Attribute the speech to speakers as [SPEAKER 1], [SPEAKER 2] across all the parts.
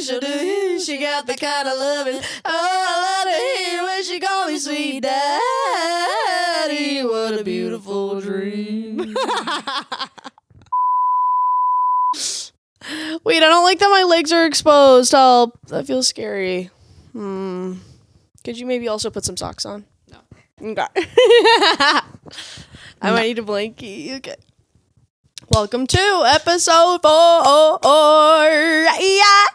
[SPEAKER 1] special to you. She got the kind of loving. Oh, I love to hear when she call me sweet daddy. What a beautiful dream. Wait, I don't like that my legs are exposed. Help. That feels scary. Could you maybe also put some socks on?
[SPEAKER 2] No.
[SPEAKER 1] Okay. I might need a blankie. Okay. Welcome to episode 4. Yeah.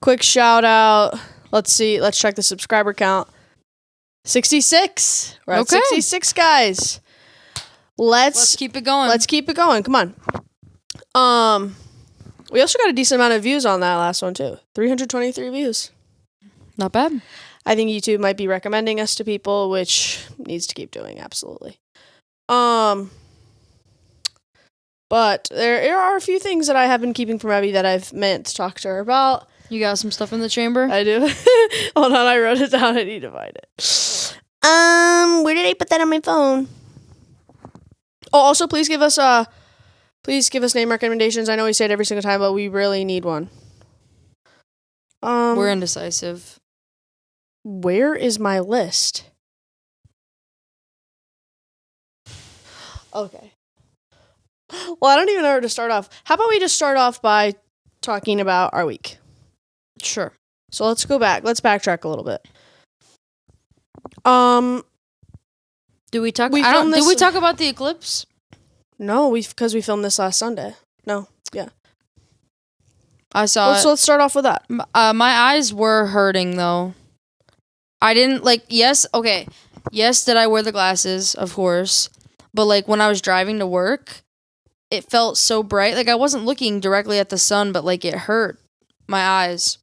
[SPEAKER 1] Quick shout out. Let's see. Let's check the subscriber count. 66. We're at 66, guys. Let's
[SPEAKER 2] keep it going.
[SPEAKER 1] Let's keep it going. Come on. We also got a decent amount of views on that last one too. 323 views.
[SPEAKER 2] Not bad.
[SPEAKER 1] I think YouTube might be recommending us to people, which needs to keep doing, absolutely. But there are a few things that I have been keeping from Abby that I've meant to talk to her about.
[SPEAKER 2] You got some stuff in the chamber?
[SPEAKER 1] I do. Hold on, I wrote it down. I need to find it. Where did I put that on my phone? Oh, also, please give us name recommendations. I know we say it every single time, but we really need one.
[SPEAKER 2] We're indecisive.
[SPEAKER 1] Where is my list? Okay. Well, I don't even know where to start off. How about we just start off by talking about our week?
[SPEAKER 2] Sure.
[SPEAKER 1] So let's go back. Let's backtrack a little bit.
[SPEAKER 2] Did we talk about the eclipse?
[SPEAKER 1] No, because we filmed this last Sunday. No, yeah.
[SPEAKER 2] I saw it.
[SPEAKER 1] So let's start off with that.
[SPEAKER 2] My eyes were hurting though. I didn't yes, did I wear the glasses? Of course. But when I was driving to work, it felt so bright. I wasn't looking directly at the sun, but it hurt my eyes.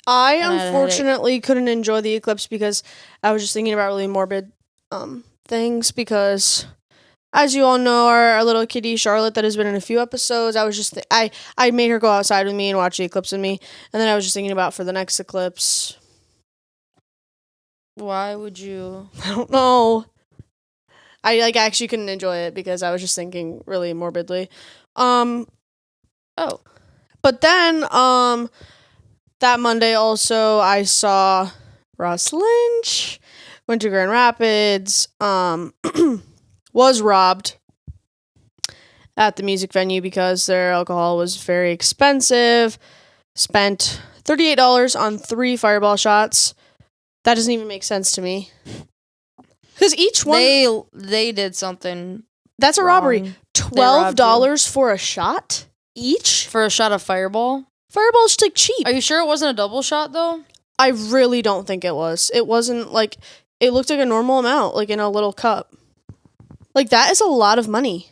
[SPEAKER 1] I unfortunately couldn't enjoy the eclipse because I was just thinking about really morbid things because, as you all know, our little kitty Charlotte that has been in a few episodes, I was just I made her go outside with me and watch the eclipse with me, and then I was just thinking about for the next eclipse.
[SPEAKER 2] Why would you?
[SPEAKER 1] I don't know. I actually couldn't enjoy it because I was just thinking really morbidly. But then that Monday also I saw Ross Lynch, went to Grand Rapids, was robbed at the music venue because their alcohol was very expensive. Spent $38 on 3 fireball shots. That doesn't even make sense to me. Because each one...
[SPEAKER 2] They did something.
[SPEAKER 1] That's a robbery. $12 for a shot? Each?
[SPEAKER 2] For a shot of Fireball?
[SPEAKER 1] Fireball's cheap.
[SPEAKER 2] Are you sure it wasn't a double shot, though?
[SPEAKER 1] I really don't think it was. It wasn't, it looked like a normal amount, in a little cup. That is a lot of money.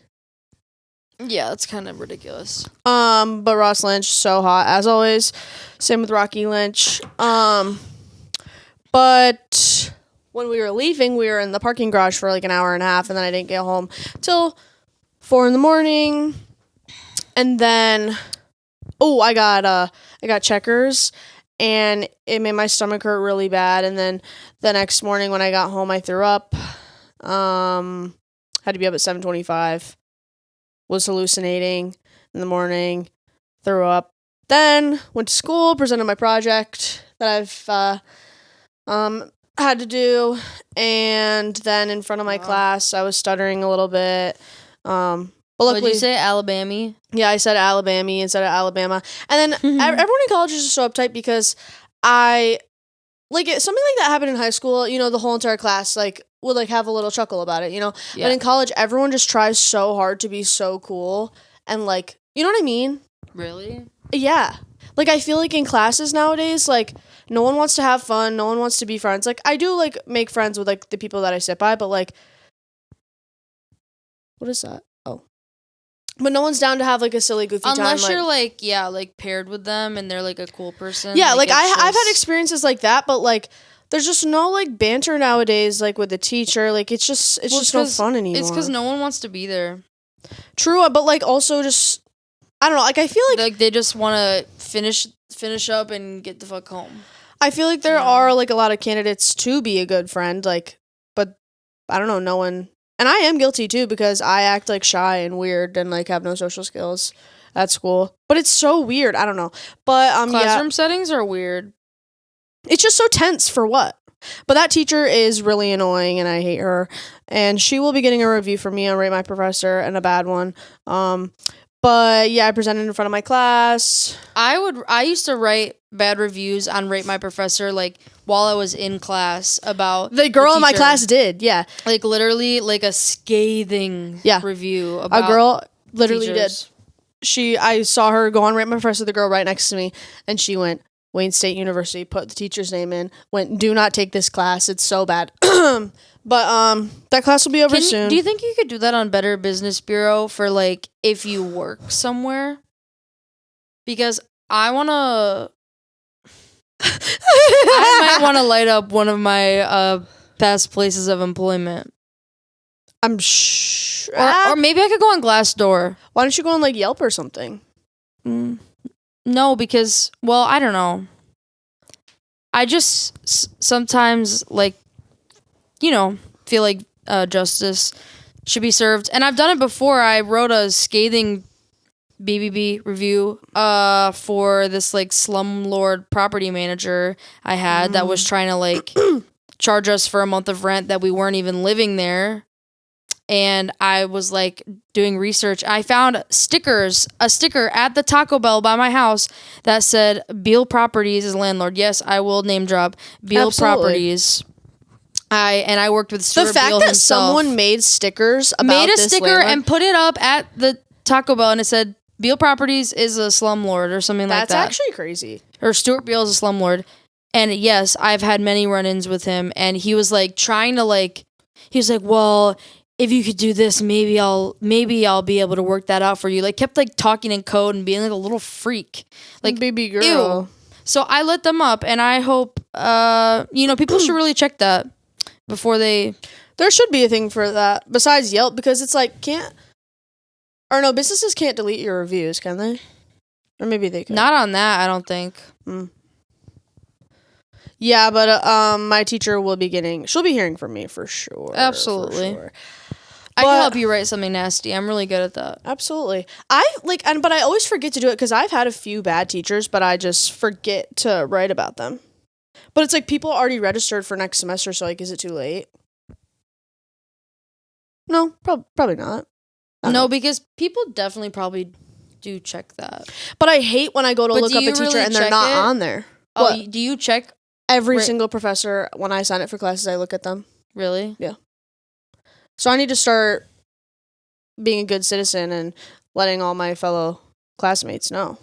[SPEAKER 2] Yeah, that's kind of ridiculous.
[SPEAKER 1] But Ross Lynch, so hot, as always. Same with Rocky Lynch. But when we were leaving, we were in the parking garage for an hour and a half, and then I didn't get home till 4 a.m. And then, I got Checkers, and it made my stomach hurt really bad. And then the next morning when I got home, I threw up. Had to be up at 7:25. Was hallucinating in the morning. Threw up. Then went to school, presented my project that I've had to do, and then in front of my class, I was stuttering a little bit. But luckily,
[SPEAKER 2] did you say Alabama?
[SPEAKER 1] Yeah, I said Alabama instead of Alabama. And then everyone in college is just so uptight because something like that happened in high school. The whole entire class would have a little chuckle about it. Yeah. But in college, everyone just tries so hard to be so cool and you know what I mean?
[SPEAKER 2] Really?
[SPEAKER 1] Yeah. I feel in classes nowadays, no one wants to have fun. No one wants to be friends. I do, make friends with, the people that I sit by, but, what is that? Oh. But no one's down to have, a silly, goofy time.
[SPEAKER 2] Unless you're, paired with them and they're, a cool person.
[SPEAKER 1] Yeah, I've had experiences like that, but, there's just no, banter nowadays, with the teacher. It's just no fun anymore.
[SPEAKER 2] It's because no one wants to be there.
[SPEAKER 1] True, but, also just... I don't know, I feel
[SPEAKER 2] they just want to finish up and get the fuck home.
[SPEAKER 1] I feel there are, a lot of candidates to be a good friend, but, I don't know, no one And I am guilty too because I act like shy and weird and like have no social skills at school. But it's so weird. I don't know. But
[SPEAKER 2] Classroom settings are weird.
[SPEAKER 1] it's just so tense for what? But that teacher is really annoying and I hate her. And she will be getting a review from me on Rate My Professor, and a bad one. But yeah, I presented in front of my class.
[SPEAKER 2] I used to write bad reviews on Rate My Professor like while I was in class about
[SPEAKER 1] The girl in my class did, yeah.
[SPEAKER 2] like literally like a scathing review about
[SPEAKER 1] a girl literally
[SPEAKER 2] teachers.
[SPEAKER 1] did. I saw her go on Rate My Professor, the girl right next to me, and she went, Wayne State University, put the teacher's name in, went, do not take this class, it's so bad. But that class will be over soon.
[SPEAKER 2] Do you think you could do that on Better Business Bureau for like if you work somewhere? Because I might want to light up one of my past places of employment.
[SPEAKER 1] I'm sure.
[SPEAKER 2] Or maybe I could go on Glassdoor.
[SPEAKER 1] Why don't you go on like Yelp or something?
[SPEAKER 2] No, because, well, I don't know. I just sometimes, like, you know, feel like justice should be served. And I've done it before. I wrote a scathing BBB review for this, like, slumlord property manager I had that was trying to, like, charge us for a month of rent that we weren't even living there. And I was like doing research. I found a sticker at the Taco Bell by my house that said Beal Properties is landlord. Yes, I will name drop Beal Properties. I worked with Stuart
[SPEAKER 1] the fact
[SPEAKER 2] Beal
[SPEAKER 1] that
[SPEAKER 2] himself.
[SPEAKER 1] Someone made stickers about this
[SPEAKER 2] sticker
[SPEAKER 1] landlord.
[SPEAKER 2] and put it up at the Taco Bell, and it said Beal Properties is a slumlord or something like that.
[SPEAKER 1] That's actually crazy.
[SPEAKER 2] Or Stuart Beal is a slumlord. And yes, I've had many run-ins with him, and he was like trying to like. He was like, well, if you could do this, maybe I'll be able to work that out for you. Like, kept like talking in code and being like a little freak, like
[SPEAKER 1] baby girl.
[SPEAKER 2] Ew. So I lit them up, and I hope people should really check that before they.
[SPEAKER 1] There should be a thing for that besides Yelp, because it's like businesses can't delete your reviews, can they? Or maybe they could.
[SPEAKER 2] Not on that, I don't think.
[SPEAKER 1] Yeah, but my teacher she'll be hearing from me for sure.
[SPEAKER 2] Absolutely.
[SPEAKER 1] For sure.
[SPEAKER 2] I can help you write something nasty. I'm really good at that.
[SPEAKER 1] Absolutely. But I always forget to do it because I've had a few bad teachers, but I just forget to write about them. But it's like people already registered for next semester, so like, is it too late? No, probably not.
[SPEAKER 2] No, because people definitely probably do check that.
[SPEAKER 1] But I hate when I go to look up a teacher and they're not on there.
[SPEAKER 2] Oh, do you check?
[SPEAKER 1] Every single professor, when I sign up for classes, I look at them.
[SPEAKER 2] Really?
[SPEAKER 1] Yeah. So I need to start being a good citizen and letting all my fellow classmates know.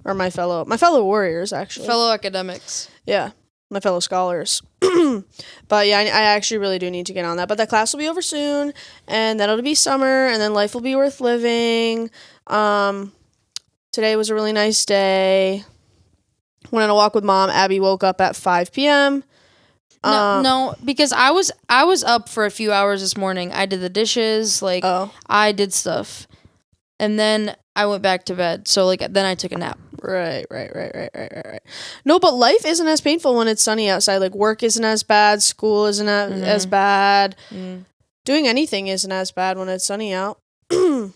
[SPEAKER 1] Or my fellow warriors, actually.
[SPEAKER 2] Fellow academics.
[SPEAKER 1] Yeah, my fellow scholars. But yeah, I actually really do need to get on that. But that class will be over soon, and then it'll be summer, and then life will be worth living. Today was a really nice day. Went on a walk with Mom. Abby woke up at 5 p.m.
[SPEAKER 2] No, because I was up for a few hours this morning. I did the dishes, I did stuff, and then I went back to bed. So then I took a nap.
[SPEAKER 1] Right. No, but life isn't as painful when it's sunny outside. Like, work isn't as bad, school isn't as bad. Doing anything isn't as bad when it's sunny out. It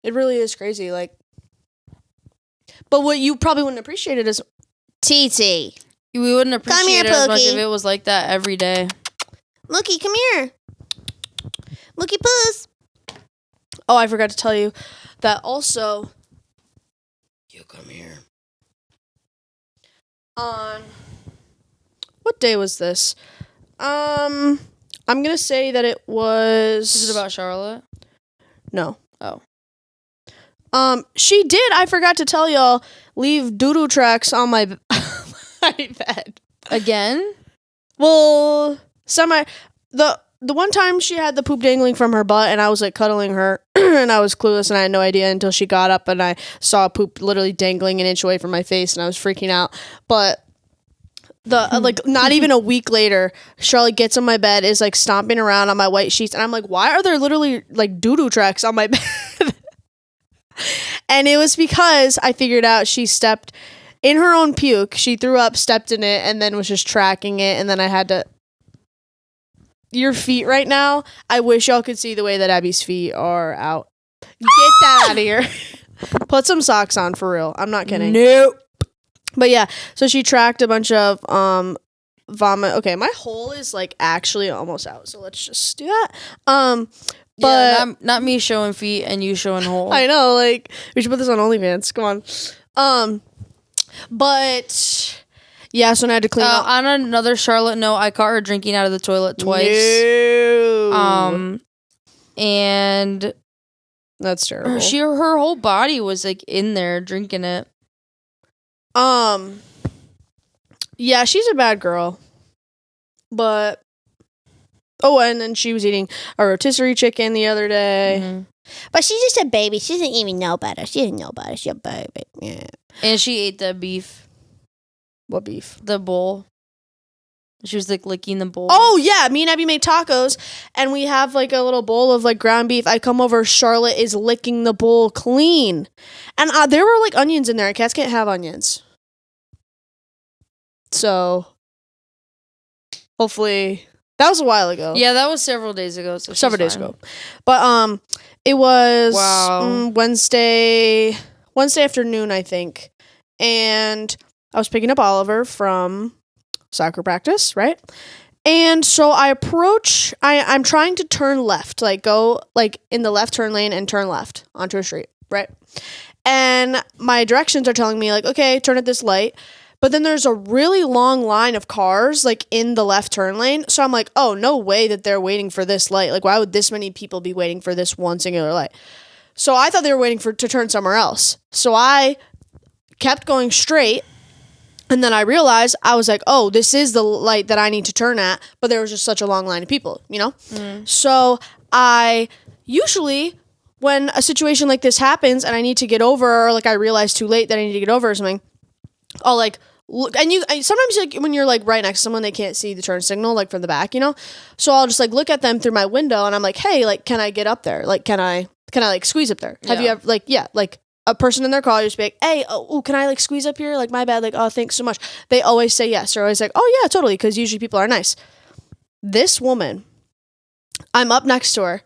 [SPEAKER 1] really is crazy. Like, but what you probably wouldn't appreciate it is TT.
[SPEAKER 2] We wouldn't appreciate it as much if it was like that every day.
[SPEAKER 1] Mookie, come here. Mookie Puss. Oh, I forgot to tell you that also. You come here. On what day was this? I'm gonna say that it was.
[SPEAKER 2] Is it about Charlotte?
[SPEAKER 1] No.
[SPEAKER 2] Oh.
[SPEAKER 1] She did. I forgot to tell y'all. Leave doo-doo tracks on my bed.
[SPEAKER 2] Again?
[SPEAKER 1] Well, the one time she had the poop dangling from her butt, and I was like cuddling her, and I was clueless, and I had no idea until she got up, and I saw poop literally dangling an inch away from my face, and I was freaking out. But not even a week later, Charlotte gets on my bed, is like stomping around on my white sheets, and I'm like, why are there literally like doo-doo tracks on my bed? And it was because I figured out she stepped in her own puke. She threw up, stepped in it, and then was just tracking it, and then I had to. your feet right now. I wish y'all could see the way that Abby's feet are out. Get that out of here. Put some socks on for real. I'm not kidding.
[SPEAKER 2] Nope.
[SPEAKER 1] But yeah, so she tracked a bunch of vomit. Okay, my hole is like actually almost out, so let's just do that. But
[SPEAKER 2] yeah, not me showing feet and you showing hole.
[SPEAKER 1] I know, like we should put this on OnlyFans. Come on. But yeah, so now I had to clean up.
[SPEAKER 2] On another Charlotte note, I caught her drinking out of the toilet twice.
[SPEAKER 1] No.
[SPEAKER 2] And
[SPEAKER 1] that's terrible.
[SPEAKER 2] Her whole body was like in there drinking it.
[SPEAKER 1] Yeah, she's a bad girl. But and then she was eating a rotisserie chicken the other day.
[SPEAKER 2] Mm-hmm.
[SPEAKER 1] But she's just a baby. She doesn't even know better. She didn't know better. She's a baby. Yeah.
[SPEAKER 2] And she ate the beef.
[SPEAKER 1] What beef?
[SPEAKER 2] The bowl. She was like licking the bowl.
[SPEAKER 1] Oh yeah, me and Abby made tacos, and we have like a little bowl of like ground beef. I come over, Charlotte is licking the bowl clean, and there were like onions in there. Cats can't have onions, so hopefully that was a while ago.
[SPEAKER 2] Yeah, that was several days ago. So
[SPEAKER 1] several days ago, but it was Wednesday afternoon, I think, and I was picking up Oliver from soccer practice, right? And so I approach, I'm trying to turn left, like go like in the left turn lane and turn left onto a street, right? And my directions are telling me like, okay, turn at this light. But then there's a really long line of cars like in the left turn lane. So I'm like, oh, no way that they're waiting for this light. Like, why would this many people be waiting for this one singular light? So I thought they were waiting to turn somewhere else. So I kept going straight. And then I realized, I was like, oh, this is the light that I need to turn at. But there was just such a long line of people, you know? So I usually, when a situation like this happens and I need to get over, or like I realize too late that I need to get over or something, I'll like look. And sometimes like when you're like right next to someone, they can't see the turn signal like from the back, you know? So I'll just like look at them through my window and I'm like, hey, like, can I get up there? Like, can I like squeeze up there? Have you ever like a person in their car just be like, hey, can I like squeeze up here? Like, my bad. Like, oh, thanks so much. They always say yes. They're always like, oh yeah, totally. Because usually people are nice. This woman, I'm up next to her.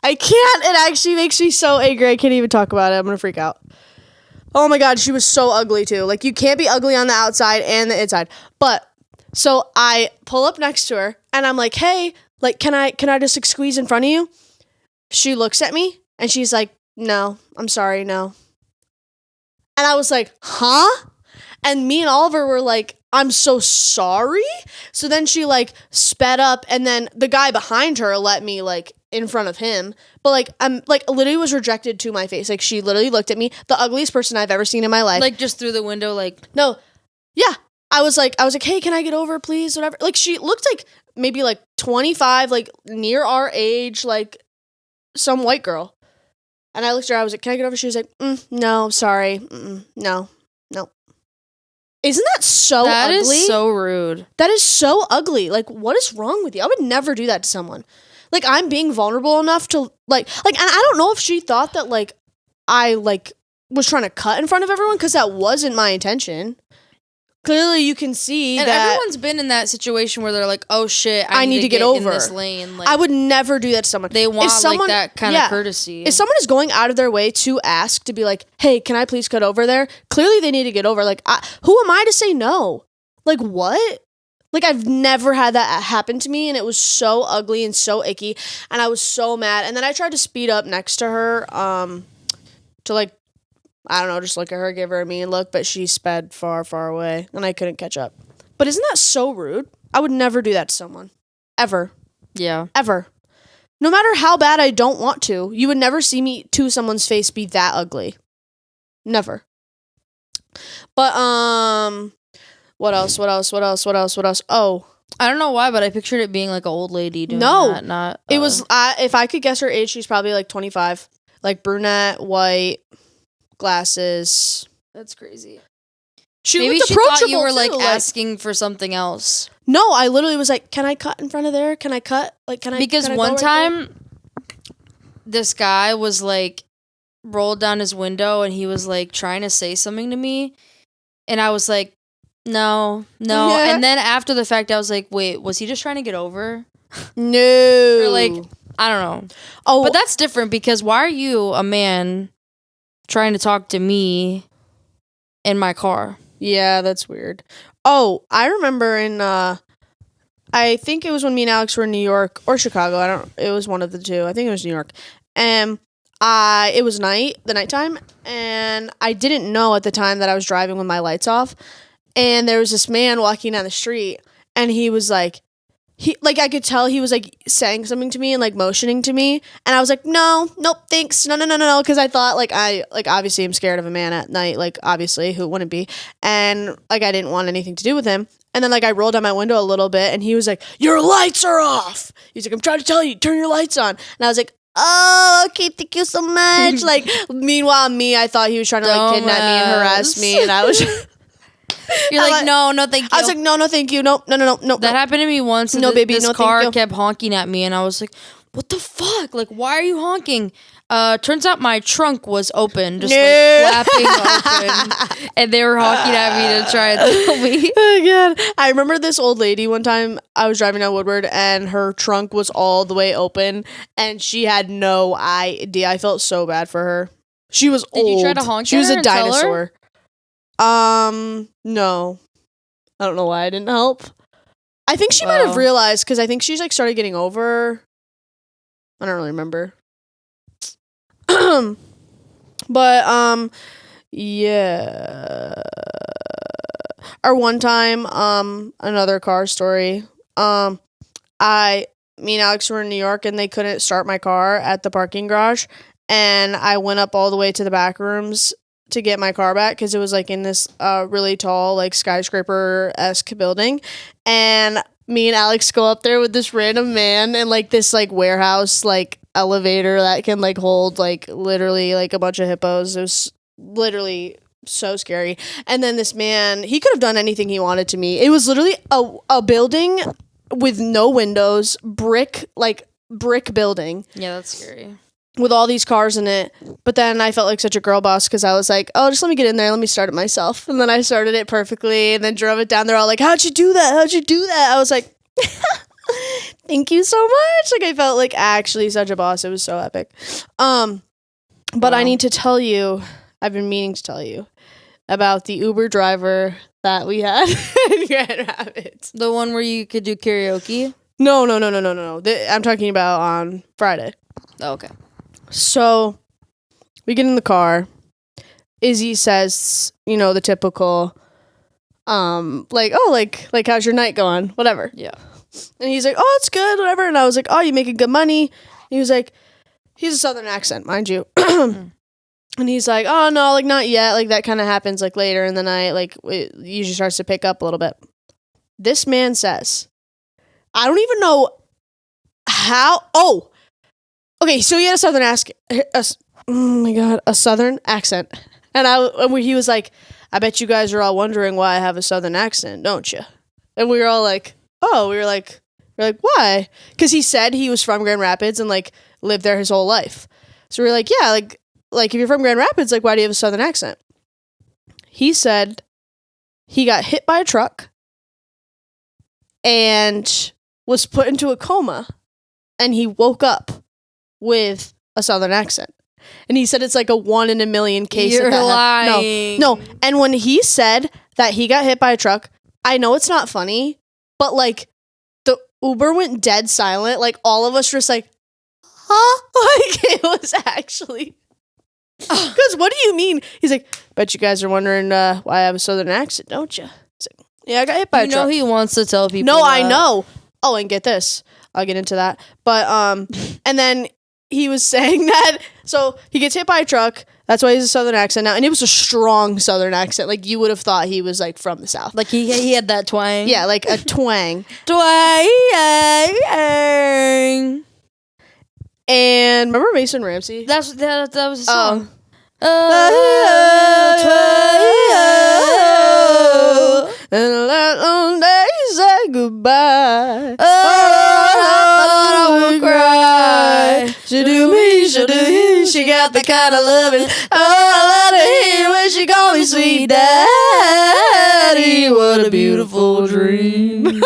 [SPEAKER 1] I can't. It actually makes me so angry. I can't even talk about it. I'm going to freak out. Oh my God. She was so ugly too. Like, you can't be ugly on the outside and the inside. But so I pull up next to her and I'm like, hey, like, can I just like squeeze in front of you? She looks at me and she's like, no, I'm sorry, no. And I was like, huh? And me and Oliver were like, I'm so sorry. So then she like sped up and then the guy behind her let me like in front of him. But like, I'm like literally was rejected to my face. Like she literally looked at me, the ugliest person I've ever seen in my life.
[SPEAKER 2] Like just through the window, like.
[SPEAKER 1] No. Yeah. I was like, hey, can I get over, please? Whatever. Like she looked like maybe like 25, like near our age, like some white girl. And I looked at her, I was like, can I get over? She was like, no, sorry. No. Isn't that so ugly?
[SPEAKER 2] That is so rude.
[SPEAKER 1] That is so ugly. Like, what is wrong with you? I would never do that to someone. Like, I'm being vulnerable enough to, like, and I don't know if she thought that, like, I, like, was trying to cut in front of everyone, because that wasn't my intention. Clearly, you can see
[SPEAKER 2] and
[SPEAKER 1] that
[SPEAKER 2] everyone's been in that situation where they're like, "Oh shit,
[SPEAKER 1] I need to get over
[SPEAKER 2] in this lane." Like,
[SPEAKER 1] I would never do that to someone.
[SPEAKER 2] They want like that kind of courtesy.
[SPEAKER 1] If someone is going out of their way to ask to be like, "Hey, can I please cut over there?" Clearly, they need to get over. Like, who am I to say no? Like, what? Like, I've never had that happen to me, and it was so ugly and so icky, and I was so mad. And then I tried to speed up next to her, to like, I don't know, just look at her, give her a mean look, but she sped far, far away, and I couldn't catch up. But isn't that so rude? I would never do that to someone. Ever.
[SPEAKER 2] Yeah.
[SPEAKER 1] Ever. No matter how bad I don't want to, you would never see me to someone's face be that ugly. Never. But, what else? Oh.
[SPEAKER 2] I don't know why, but I pictured it being like an old lady doing that. Not.
[SPEAKER 1] It was, if I could guess her age, she's probably like 25. Like brunette, white, glasses.
[SPEAKER 2] That's crazy.
[SPEAKER 1] Maybe
[SPEAKER 2] she thought you were like asking for something else.
[SPEAKER 1] No, I literally was like, "Can I cut in front of there? Can I cut? Like, can I?"
[SPEAKER 2] Because one time, this guy was like rolled down his window and he was like trying to say something to me, and I was like, No.
[SPEAKER 1] Yeah.
[SPEAKER 2] And then after the fact, I was like, wait, was he just trying to get over?
[SPEAKER 1] No.
[SPEAKER 2] Or like, I don't know.
[SPEAKER 1] Oh,
[SPEAKER 2] But that's different because why are you, a man, trying to talk to me in my car?
[SPEAKER 1] yeah, that's weird. Oh, I remember in I think it was when me and Alex were in New York or Chicago. It was one of the two. I think it was New York. And it was the nighttime, and I didn't know at the time that I was driving with my lights off. And there was this man walking down the street, and he was like, I could tell he was like saying something to me and like motioning to me, and I was like, nope, thanks, no, because I thought obviously I'm scared of a man at night, like obviously who wouldn't be, and like I didn't want anything to do with him. And then like I rolled down my window a little bit, and he was like, your lights are off. He's like, I'm trying to tell you, turn your lights on. And I was like, oh, okay, thank you so much. Like, meanwhile, I thought he was trying to like kidnap me and harass me, and I was.
[SPEAKER 2] You're like, no, thank you.
[SPEAKER 1] I was like, no, thank you, no.
[SPEAKER 2] That happened to me once.
[SPEAKER 1] No, baby,
[SPEAKER 2] this
[SPEAKER 1] no,
[SPEAKER 2] car
[SPEAKER 1] thank you.
[SPEAKER 2] kept honking at me, and I was like, what the fuck? Like, why are you honking? Turns out my trunk was open, just like flapping open, and they were honking at me to try and tell me.
[SPEAKER 1] Oh god! I remember this old lady one time. I was driving down Woodward, and her trunk was all the way open, and she had no idea. I felt so bad for her. She was old.
[SPEAKER 2] Did you try to honk?
[SPEAKER 1] She
[SPEAKER 2] at
[SPEAKER 1] was
[SPEAKER 2] her
[SPEAKER 1] a
[SPEAKER 2] and tell her?
[SPEAKER 1] dinosaur. No, I don't know why I didn't help. I think she might have realized because I think she's like started getting over. I don't really remember. But yeah. Or one time, another car story. Me and Alex were in New York, and they couldn't start my car at the parking garage, and I went up all the way to the back rooms to get my car back because it was like in this really tall like skyscraper-esque building, and me and Alex go up there with this random man and like this like warehouse like elevator that can like hold like literally like a bunch of hippos. It was literally so scary. And then this man, he could have done anything he wanted to me. It was literally a building with no windows, brick building.
[SPEAKER 2] Yeah, that's scary.
[SPEAKER 1] With all these cars in it. But then I felt like such a girl boss because I was like, oh, just let me get in there. Let me start it myself. And then I started it perfectly and then drove it down. They're all like, how'd you do that? I was like, thank you so much. Like I felt like actually such a boss. It was so epic. But wow. I need to tell you, I've been meaning to tell you about the Uber driver that we had in Grand Rapids.
[SPEAKER 2] The one where you could do karaoke?
[SPEAKER 1] No. I'm talking about on Friday.
[SPEAKER 2] Oh, okay.
[SPEAKER 1] So we get in the car. Izzy says, the typical, like how's your night going? Whatever.
[SPEAKER 2] Yeah.
[SPEAKER 1] And he's like, oh, it's good, whatever. And I was like, oh, you making good money? And he was like, he's a Southern accent, mind you. And he's like, oh, no, like not yet. Like that kind of happens like later in the night. Like it usually starts to pick up a little bit. This man says, I don't even know how. Oh, okay. So he had a Southern accent. Oh my God, a Southern accent. And he was like, I bet you guys are all wondering why I have a Southern accent, don't you? And we were all like, oh, we were like, why? Because he said he was from Grand Rapids and like lived there his whole life. So we were like, yeah, like if you're from Grand Rapids, like why do you have a Southern accent? He said he got hit by a truck and was put into a coma, and he woke up with a Southern accent. And he said it's like a 1 in a million case.
[SPEAKER 2] You're lying.
[SPEAKER 1] No. And when he said that he got hit by a truck, I know it's not funny, but like the Uber went dead silent. Like all of us were just like, huh? Like it was actually. Because what do you mean? He's like, bet you guys are wondering why I have a Southern accent, don't you? He's like, yeah, I got hit by a truck.
[SPEAKER 2] You know he wants to tell people.
[SPEAKER 1] No,
[SPEAKER 2] that.
[SPEAKER 1] I know. Oh, and get this. I'll get into that. But and then he was saying that, so he gets hit by a truck. That's why he has a Southern accent now. And it was a strong Southern accent. Like, you would have thought he was, like, from the South.
[SPEAKER 2] Like, he had that twang.
[SPEAKER 1] Yeah, like a twang.
[SPEAKER 2] Twang.
[SPEAKER 1] And remember Mason Ramsey?
[SPEAKER 2] That was a song.
[SPEAKER 1] And that long day said goodbye.
[SPEAKER 2] I would cry.
[SPEAKER 1] She do me, she do you. She got
[SPEAKER 2] got the kind of loving. Oh, I love to hear when she call me sweet daddy. What a beautiful dream.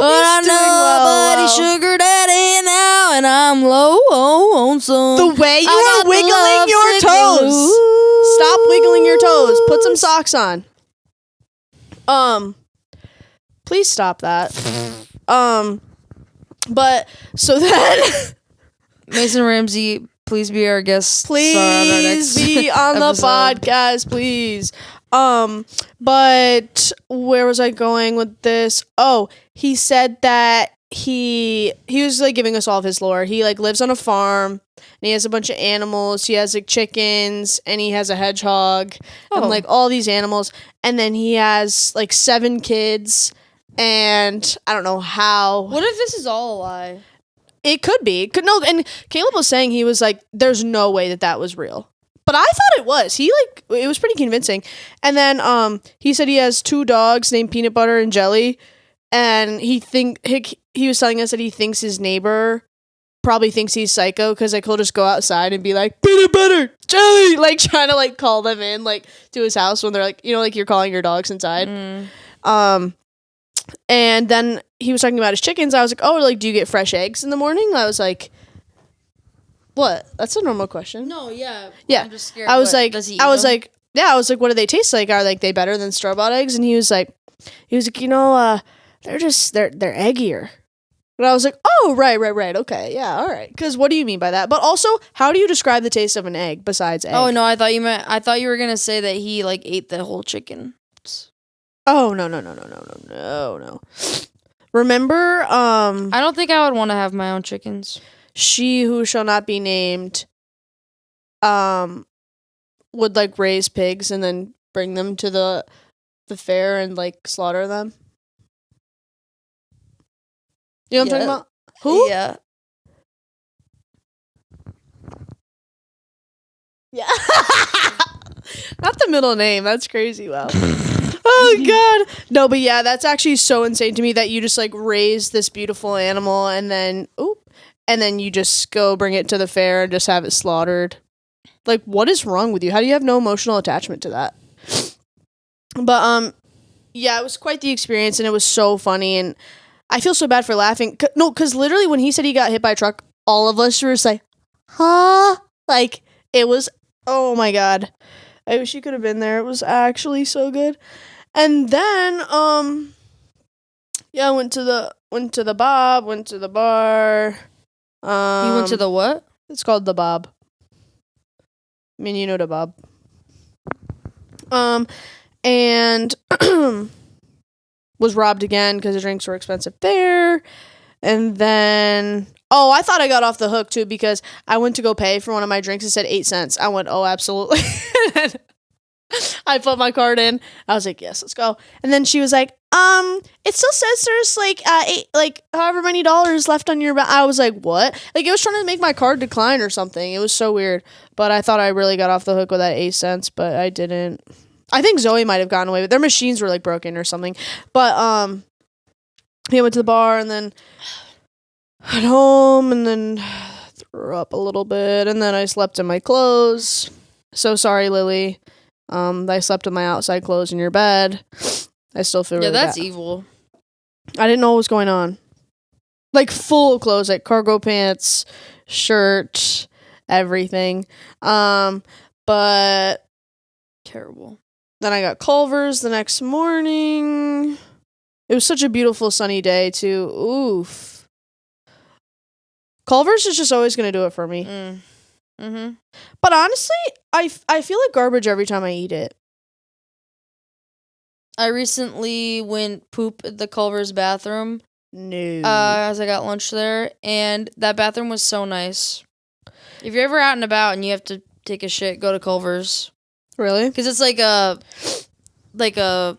[SPEAKER 2] I know buddy sugar daddy now, and I'm low on some.
[SPEAKER 1] The way you are wiggling your toes. Stop wiggling your toes. Put some socks on. Please stop that. But so then
[SPEAKER 2] Mason Ramsey, please be our guest.
[SPEAKER 1] Please be on the podcast, please. But where was I going with this? Oh, he said that he was like giving us all of his lore. He like lives on a farm and he has a bunch of animals. He has like chickens and he has a hedgehog and like all these animals. And then he has like 7 kids and I don't know how.
[SPEAKER 2] What if this is all a lie?
[SPEAKER 1] It could be. No, and Caleb was saying he was like, there's no way that was real. But I thought it was. It was pretty convincing. And then he said he has 2 dogs named Peanut Butter and Jelly. And he was telling us that he thinks his neighbor probably thinks he's psycho because like he'll just go outside and be like, Peanut Butter, Jelly, like trying to like call them in like to his house when they're like, you know, like you're calling your dogs inside. And then he was talking about his chickens. I was like, oh, like do you get fresh eggs in the morning? I was like, what? That's a normal question.
[SPEAKER 2] No, yeah.
[SPEAKER 1] Yeah.
[SPEAKER 2] I'm just scared.
[SPEAKER 1] I was like, what do they taste like? Are like they better than store-bought eggs? And he was like, you know, they're eggier. And I was like, oh, right. Okay. Yeah. All right. Because what do you mean by that? But also, how do you describe the taste of an egg besides egg?
[SPEAKER 2] Oh, no. I thought you were going to say that he like ate the whole chicken.
[SPEAKER 1] Oh, no. Remember,
[SPEAKER 2] I don't think I would want to have my own chickens.
[SPEAKER 1] She who shall not be named, would like raise pigs and then bring them to the fair and like slaughter them. You know what I'm talking about? Who?
[SPEAKER 2] Yeah.
[SPEAKER 1] Yeah. Not the middle name. That's crazy. Wow. Oh God. No, but yeah, that's actually so insane to me that you just like raise this beautiful animal and then you just go bring it to the fair and just have it slaughtered. Like, what is wrong with you? How do you have no emotional attachment to that? But yeah, it was quite the experience and it was so funny and I feel so bad for laughing. No, because literally when he said he got hit by a truck, all of us were just like, huh? Like, it was, oh my God. I wish you could have been there. It was actually so good. And then, yeah, went to the bar.
[SPEAKER 2] You went to the what?
[SPEAKER 1] It's called the Bob. I mean, you know the Bob. And was robbed again because the drinks were expensive there. And then, I thought I got off the hook too because I went to go pay for one of my drinks. It said 8 cents. I went, oh, absolutely. I put my card in. I was like, yes, let's go. And then she was like, it still says there's like however many dollars left on your I was like, what? Like it was trying to make my card decline or something. It was so weird. But I thought I really got off the hook with that 8 cents, but I didn't. I think Zoe might have gotten away with it. Their machines were like broken or something. But he went to the bar and then went home and then threw up a little bit and then I slept in my clothes. So sorry, Lily. I slept in my outside clothes in your bed. I still feel really
[SPEAKER 2] that's
[SPEAKER 1] bad.
[SPEAKER 2] evil.
[SPEAKER 1] I didn't know what was going on. Like full clothes, like cargo pants, shirt, everything. But
[SPEAKER 2] terrible.
[SPEAKER 1] Then I got Culver's the next morning. It was such a beautiful sunny day too. Oof. Culver's is just always going to do it for me.
[SPEAKER 2] Mm-hmm.
[SPEAKER 1] But honestly, I feel like garbage every time I eat it.
[SPEAKER 2] I recently went poop at the Culver's bathroom.
[SPEAKER 1] No.
[SPEAKER 2] As I got lunch there, and that bathroom was so nice. If you're ever out and about and you have to take a shit, go to Culver's.
[SPEAKER 1] Really?
[SPEAKER 2] Because it's like a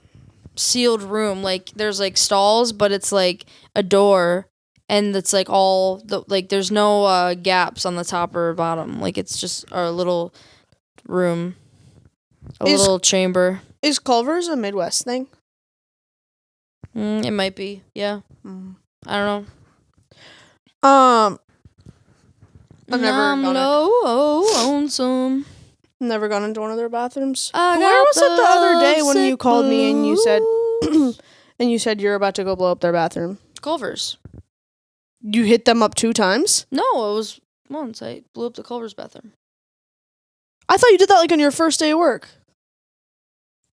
[SPEAKER 2] sealed room. Like there's like stalls, but it's like a door, and it's like all the like there's no gaps on the top or bottom. Like it's just a little room, little chamber.
[SPEAKER 1] Is Culver's a Midwest thing?
[SPEAKER 2] It might be. Yeah. I don't know.
[SPEAKER 1] I've never gone
[SPEAKER 2] lonesome.
[SPEAKER 1] never gone into one of their bathrooms.
[SPEAKER 2] I
[SPEAKER 1] But where
[SPEAKER 2] got
[SPEAKER 1] was it the other day when
[SPEAKER 2] sick
[SPEAKER 1] you called me and you said
[SPEAKER 2] blues.
[SPEAKER 1] and you said you're about to go blow up their bathroom?
[SPEAKER 2] Culver's.
[SPEAKER 1] You hit them up 2 times?
[SPEAKER 2] No, it was once. I blew up the Culver's bathroom.
[SPEAKER 1] I thought you did that like on your first day of work.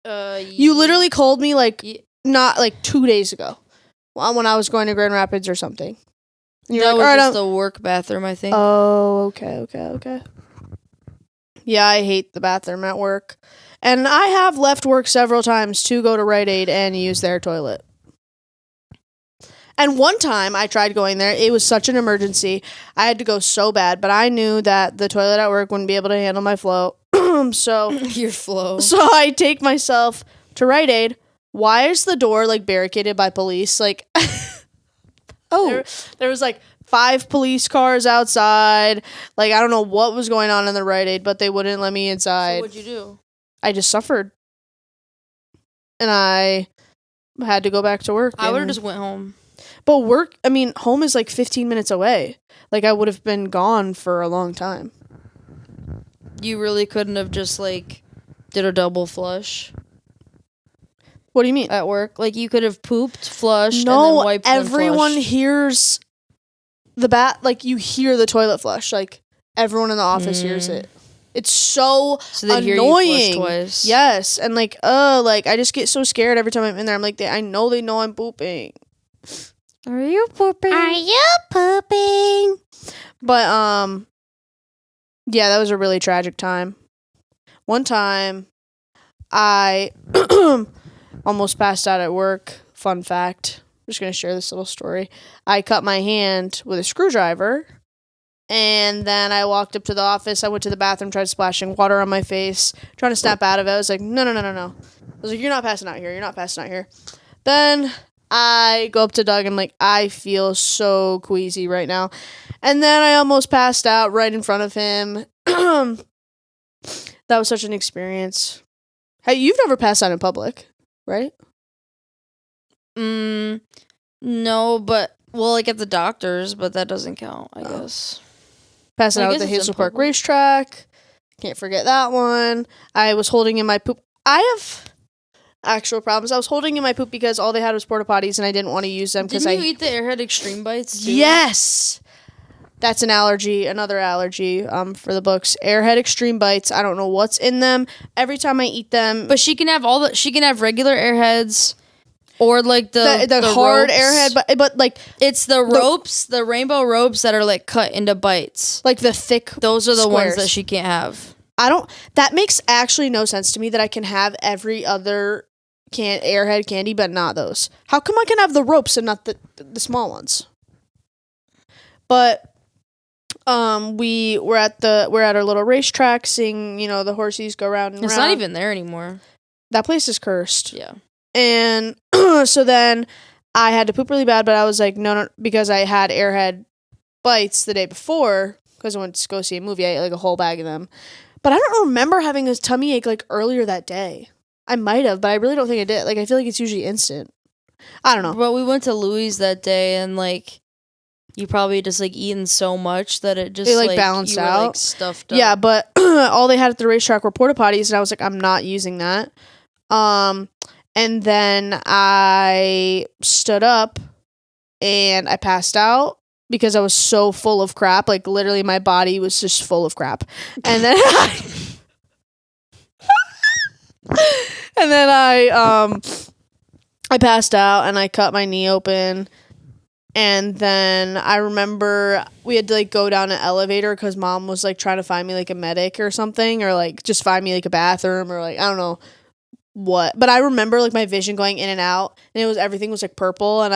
[SPEAKER 1] You literally called me like not like 2 days ago, when I was going to Grand Rapids or something. And you're
[SPEAKER 2] that
[SPEAKER 1] like,
[SPEAKER 2] was
[SPEAKER 1] all right,
[SPEAKER 2] just the work bathroom, I think.
[SPEAKER 1] oh, okay. Yeah, I hate the bathroom at work, and I have left work several times to go to Rite Aid and use their toilet. And one time I tried going there. It was such an emergency. I had to go so bad, but I knew that the toilet at work wouldn't be able to handle my flow. So
[SPEAKER 2] Your flow.
[SPEAKER 1] So I take myself to Rite Aid. Why is the door like barricaded by police? Like, there was like 5 police cars outside. Like, I don't know what was going on in the Rite Aid, but they wouldn't let me inside.
[SPEAKER 2] So what'd you do?
[SPEAKER 1] I just suffered, and I had to go back to work.
[SPEAKER 2] I would have just went home.
[SPEAKER 1] But home is like 15 minutes away. Like, I would have been gone for a long time.
[SPEAKER 2] You really couldn't have just like did a double flush
[SPEAKER 1] What do you mean?
[SPEAKER 2] at work? Like you could have pooped, flushed,
[SPEAKER 1] No,
[SPEAKER 2] and then wiped
[SPEAKER 1] everyone
[SPEAKER 2] then flushed.
[SPEAKER 1] hears like you hear the toilet flush. Like everyone in the office hears it. It's so
[SPEAKER 2] they
[SPEAKER 1] annoying.
[SPEAKER 2] hear you flush twice.
[SPEAKER 1] Yes, and like I just get so scared every time I'm in there. I'm like, I know they know I'm pooping.
[SPEAKER 2] Are you pooping?
[SPEAKER 1] Are you pooping? But yeah, that was a really tragic time. One time, I almost passed out at work. Fun fact. I'm just going to share this little story. I cut my hand with a screwdriver, and then I walked up to the office. I went to the bathroom, tried splashing water on my face, trying to snap out of it. I was like, no. I was like, you're not passing out here. You're not passing out here. Then I go up to Doug and I'm like, I feel so queasy right now. And then I almost passed out right in front of him. That was such an experience. Hey, you've never passed out in public, right?
[SPEAKER 2] No, but like at the doctor's, but that doesn't count, I guess.
[SPEAKER 1] Passing out at the Hazel Park racetrack. Can't forget that one. I was holding in my poop. I have actual problems. I was holding in my poop because all they had was porta potties and I didn't want to use them because
[SPEAKER 2] Didn't you eat the Airhead Extreme Bites too?
[SPEAKER 1] Yes. That's another allergy for the books. Airhead Extreme Bites. I don't know what's in them. Every time I eat them,
[SPEAKER 2] but she can have regular Airheads or like the
[SPEAKER 1] hard
[SPEAKER 2] ropes.
[SPEAKER 1] Airhead, but like
[SPEAKER 2] it's the ropes, the rainbow ropes that are like cut into bites.
[SPEAKER 1] Like the thick.
[SPEAKER 2] Those are the
[SPEAKER 1] squares.
[SPEAKER 2] ones that she can't have.
[SPEAKER 1] That makes actually no sense to me that I can have every other Airhead candy, but not those. How come I can have the ropes and not the small ones? But we're at our little racetrack seeing, the horses go round and round.
[SPEAKER 2] It's not even there anymore.
[SPEAKER 1] That place is cursed.
[SPEAKER 2] Yeah.
[SPEAKER 1] And so then I had to poop really bad, but I was like, no, because I had Airhead Bites the day before because I went to go see a movie. I ate like a whole bag of them. But I don't remember having a tummy ache like earlier that day. I might have, but I really don't think I did. Like, I feel like it's usually instant. I don't know.
[SPEAKER 2] But we went to Louis that day and like you probably just like eaten so much that it just
[SPEAKER 1] balanced out.
[SPEAKER 2] Were, like, stuffed up.
[SPEAKER 1] Yeah, but all they had at the racetrack were porta potties, and I was like, I'm not using that. And then I stood up and I passed out because I was so full of crap. Like literally, my body was just full of crap. And then I passed out and I cut my knee open. And then I remember we had to like go down an elevator because mom was like trying to find me like a medic or something, or like just find me like a bathroom or like I don't know what. But I remember like my vision going in and out, and everything was like purple, and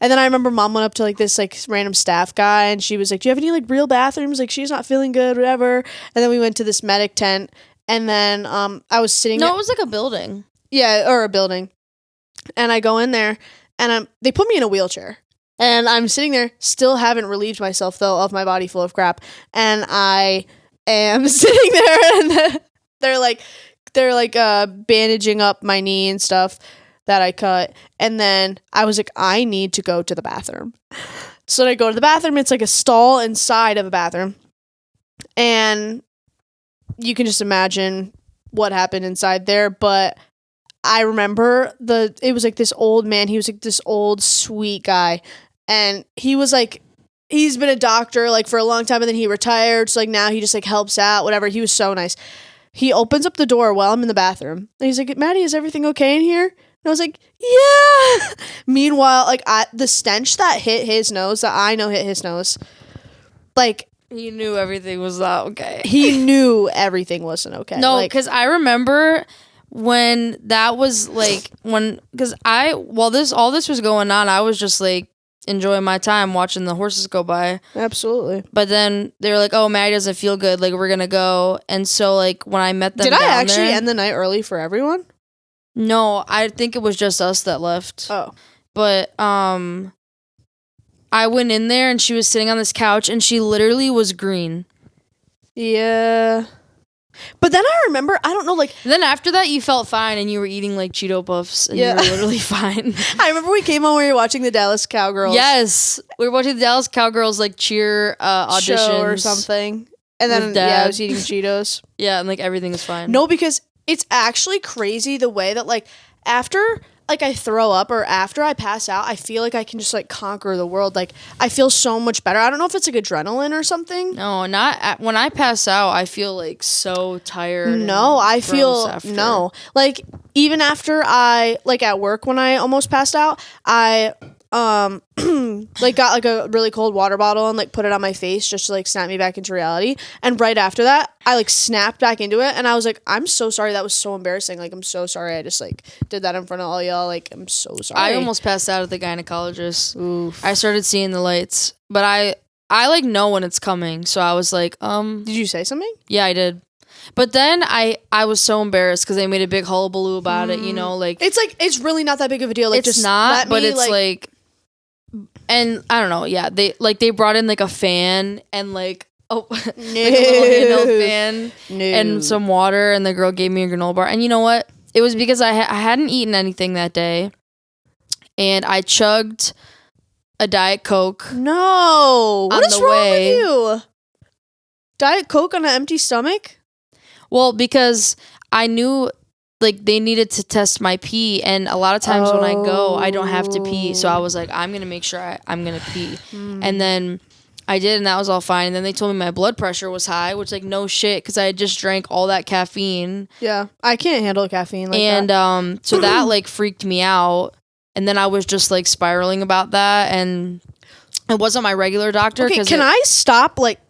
[SPEAKER 1] then I remember mom went up to like this like random staff guy, and she was like, "Do you have any like real bathrooms? Like she's not feeling good, whatever." And then we went to this medic tent, and then I was sitting.
[SPEAKER 2] No, it was like a building.
[SPEAKER 1] Yeah, or a building, and I go in there, and they put me in a wheelchair. And I'm sitting there, still haven't relieved myself, though, of my body full of crap. And I am sitting there, and they're like bandaging up my knee and stuff that I cut. And then I was like, I need to go to the bathroom. So then I go to the bathroom. It's like a stall inside of a bathroom. And you can just imagine what happened inside there. But I remember it was like this old man. He was like this old sweet guy. And he was like, he's been a doctor like for a long time and then he retired. So like now he just like helps out, whatever. He was so nice. He opens up the door while I'm in the bathroom. And he's like, Maddie, is everything okay in here? And I was like, yeah. Meanwhile, like the stench that hit his nose, that I know hit his nose, like
[SPEAKER 2] He knew everything was not okay.
[SPEAKER 1] he knew everything wasn't okay.
[SPEAKER 2] No,
[SPEAKER 1] like,
[SPEAKER 2] because I remember when that was like because while all this was going on, I was just like enjoying my time watching the horses go by.
[SPEAKER 1] absolutely.
[SPEAKER 2] But then they were like, "Oh, Maddie doesn't feel good. Like we're gonna go." And so like when I met them,
[SPEAKER 1] Did I
[SPEAKER 2] down
[SPEAKER 1] actually
[SPEAKER 2] there,
[SPEAKER 1] end the night early for everyone?
[SPEAKER 2] No, I think it was just us that left.
[SPEAKER 1] Oh,
[SPEAKER 2] But I went in there and she was sitting on this couch and she literally was green.
[SPEAKER 1] yeah. But then I remember, I don't know, like...
[SPEAKER 2] And then after that, you felt fine and you were eating, like, Cheeto Puffs and you were literally fine.
[SPEAKER 1] I remember we came home, we were watching the Dallas Cowgirls.
[SPEAKER 2] Yes. We were watching the Dallas Cowgirls, like, cheer auditions.
[SPEAKER 1] Show or something. And then, I was eating Cheetos.
[SPEAKER 2] Yeah, and, like, everything was fine.
[SPEAKER 1] No, because it's actually crazy the way that, like, after... like I throw up or after I pass out, I feel like I can just like conquer the world. Like I feel so much better. I don't know if it's like adrenaline or something.
[SPEAKER 2] No, not when I pass out. I feel like so tired.
[SPEAKER 1] No, I feel
[SPEAKER 2] after.
[SPEAKER 1] no. Like even after I like at work when I almost passed out, I like got like a really cold water bottle and like put it on my face just to like snap me back into reality. And right after that, I like snapped back into it and I was like, I'm so sorry. That was so embarrassing. Like I'm so sorry. I just like did that in front of all y'all. Like I'm so sorry.
[SPEAKER 2] I almost passed out at the gynecologist.
[SPEAKER 1] Oof.
[SPEAKER 2] I started seeing the lights, but I like know when it's coming. So I was like,
[SPEAKER 1] Did you say something?
[SPEAKER 2] Yeah, I did. But then I was so embarrassed because they made a big hullabaloo about it, you know, like
[SPEAKER 1] it's really not that big of a deal. Like
[SPEAKER 2] it's
[SPEAKER 1] just
[SPEAKER 2] not, but it's like, and I don't know, yeah, they brought in like a fan and like like a little handheld fan and some water, and the girl gave me a granola bar. And you know what? It was because I hadn't eaten anything that day, and I chugged a Diet Coke.
[SPEAKER 1] No, what is wrong
[SPEAKER 2] way.
[SPEAKER 1] with you? Diet Coke on an empty stomach?
[SPEAKER 2] Well, because I knew like they needed to test my pee, and a lot of times when I go, I don't have to pee. So I was like, I'm gonna make sure I'm gonna pee, and then I did, and that was all fine. And then they told me my blood pressure was high, which like no shit, because I had just drank all that caffeine.
[SPEAKER 1] Yeah, I can't handle caffeine like
[SPEAKER 2] and
[SPEAKER 1] that.
[SPEAKER 2] So that like freaked me out, and then I was just like spiraling about that, and it wasn't my regular doctor.
[SPEAKER 1] Okay, can I stop? Like,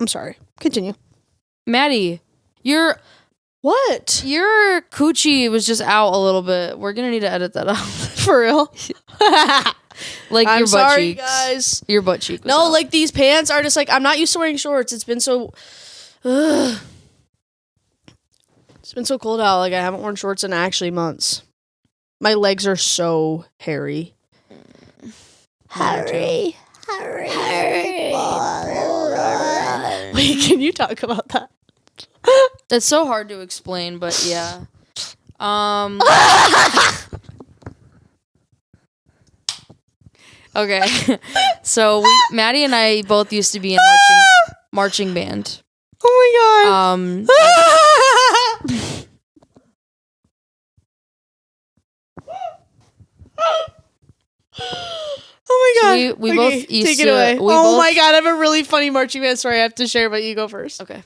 [SPEAKER 1] I'm sorry. Continue,
[SPEAKER 2] Maddie.
[SPEAKER 1] What?
[SPEAKER 2] Your coochie was just out a little bit. We're gonna need to edit that out.
[SPEAKER 1] For real?
[SPEAKER 2] Like
[SPEAKER 1] I'm
[SPEAKER 2] your butt
[SPEAKER 1] sorry,
[SPEAKER 2] cheeks.
[SPEAKER 1] guys.
[SPEAKER 2] Your butt cheek. Was
[SPEAKER 1] No,
[SPEAKER 2] out.
[SPEAKER 1] like these pants are just like I'm not used to wearing shorts. It's been so. It's been so cold out. Like I haven't worn shorts in actually months. My legs are so hairy. Hairy. Wait, can you talk about that?
[SPEAKER 2] That's so hard to explain, but yeah. Okay. So Maddie and I both used to be in marching band.
[SPEAKER 1] Oh my god. Oh my god.
[SPEAKER 2] So we both used
[SPEAKER 1] take it
[SPEAKER 2] to.
[SPEAKER 1] away. My god, I have a really funny marching band story I have to share, but you go first.
[SPEAKER 2] Okay.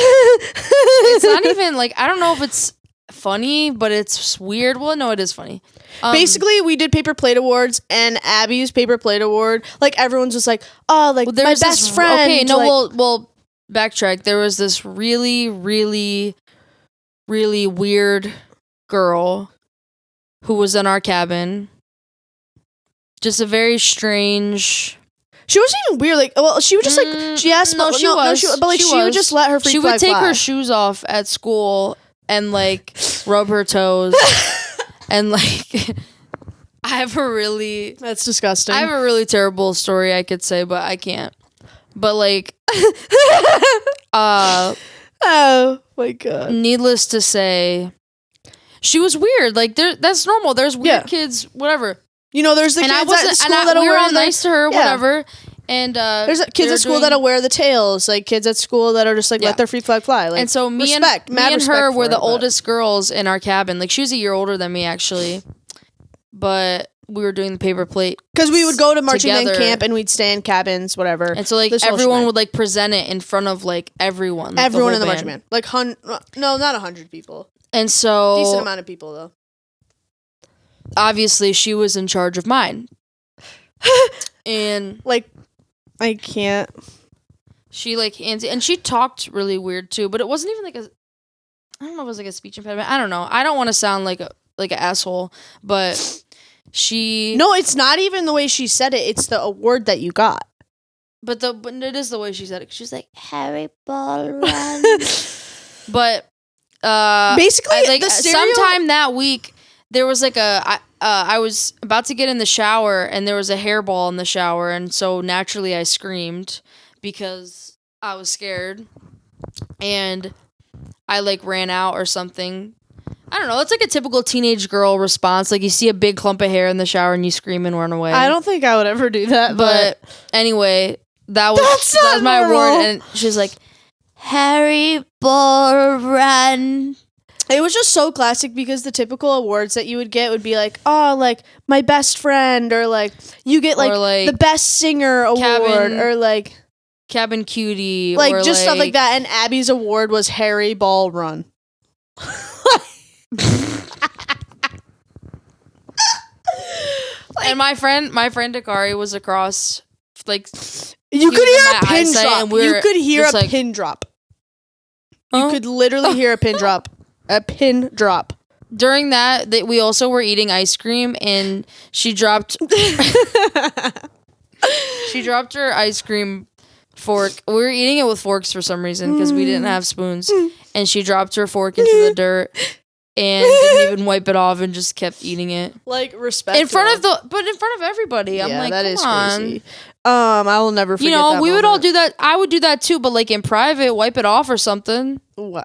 [SPEAKER 2] It's not even like, I don't know if it's funny, but it's weird. Well, no, it is funny.
[SPEAKER 1] Basically, we did paper plate awards, and Abby's paper plate award, like everyone's just like, oh, like my best friend.
[SPEAKER 2] Okay, no,
[SPEAKER 1] like,
[SPEAKER 2] we'll backtrack. There was this really, really, really weird girl who was in our cabin. Just a very strange.
[SPEAKER 1] She wasn't even weird. Like, well, she would just like she asked.
[SPEAKER 2] No, she was.
[SPEAKER 1] But like, she would just let her freak
[SPEAKER 2] She would take
[SPEAKER 1] fly.
[SPEAKER 2] her shoes off at school and like rub her toes, and like I have a really.
[SPEAKER 1] That's disgusting.
[SPEAKER 2] I have a really terrible story I could say, but I can't. But like,
[SPEAKER 1] oh my god.
[SPEAKER 2] Needless to say, she was weird. Like that's normal. There's weird kids, whatever.
[SPEAKER 1] You know, there's the
[SPEAKER 2] And
[SPEAKER 1] kids at school that'll
[SPEAKER 2] we were
[SPEAKER 1] wear
[SPEAKER 2] all nice to her, whatever. And
[SPEAKER 1] there's kids at school that'll wear the tails. Like kids at school that are just like let their free flag fly. Like,
[SPEAKER 2] and so me and her were the oldest girls in our cabin. Like she was a year older than me actually, but we were doing the paper plate
[SPEAKER 1] because we would go to marching band camp and we'd stay in cabins, whatever.
[SPEAKER 2] And so like everyone would like present it in front of like everyone, like,
[SPEAKER 1] everyone in the marching band, like no, not 100 people.
[SPEAKER 2] And so
[SPEAKER 1] decent amount of people though.
[SPEAKER 2] Obviously, she was in charge of mine, and
[SPEAKER 1] like. I can't.
[SPEAKER 2] She like and she talked really weird too, but it wasn't even like I don't know if it was like a speech impediment. I don't know. I don't want to sound like an asshole, but she.
[SPEAKER 1] No, it's not even the way she said it. It's the award that you got.
[SPEAKER 2] But it is the way she said it. She's like Harry Ball Run. But
[SPEAKER 1] basically,
[SPEAKER 2] like sometime that week there was like I was about to get in the shower and there was a hairball in the shower, and so naturally I screamed because I was scared and I like ran out or something. I don't know. It's like a typical teenage girl response. Like you see a big clump of hair in the shower and you scream and run away.
[SPEAKER 1] I don't think I would ever do that.
[SPEAKER 2] But anyway, that was my award, and she's like, Harry Ball Run.
[SPEAKER 1] It was just so classic because the typical awards that you would get would be like, oh, like my best friend, or like you get like the best singer award, or like
[SPEAKER 2] cabin cutie,
[SPEAKER 1] like
[SPEAKER 2] or
[SPEAKER 1] just stuff like that. And Abby's award was Harry Ball Run.
[SPEAKER 2] And my friend Dakari was across, like
[SPEAKER 1] you could hear a pin drop. You could hear a pin drop. You could literally hear a pin drop. A pin drop.
[SPEAKER 2] During that, we also were eating ice cream, and she dropped her ice cream fork. We were eating it with forks for some reason because we didn't have spoons, and she dropped her fork into the dirt and didn't even wipe it off and just kept eating it.
[SPEAKER 1] Like respect
[SPEAKER 2] in front of everybody. I'm like,
[SPEAKER 1] that
[SPEAKER 2] come
[SPEAKER 1] is
[SPEAKER 2] on.
[SPEAKER 1] Crazy. I will never forget that
[SPEAKER 2] we would
[SPEAKER 1] moment.
[SPEAKER 2] all do that. I would do that too, but like in private, wipe it off or something.
[SPEAKER 1] Wow.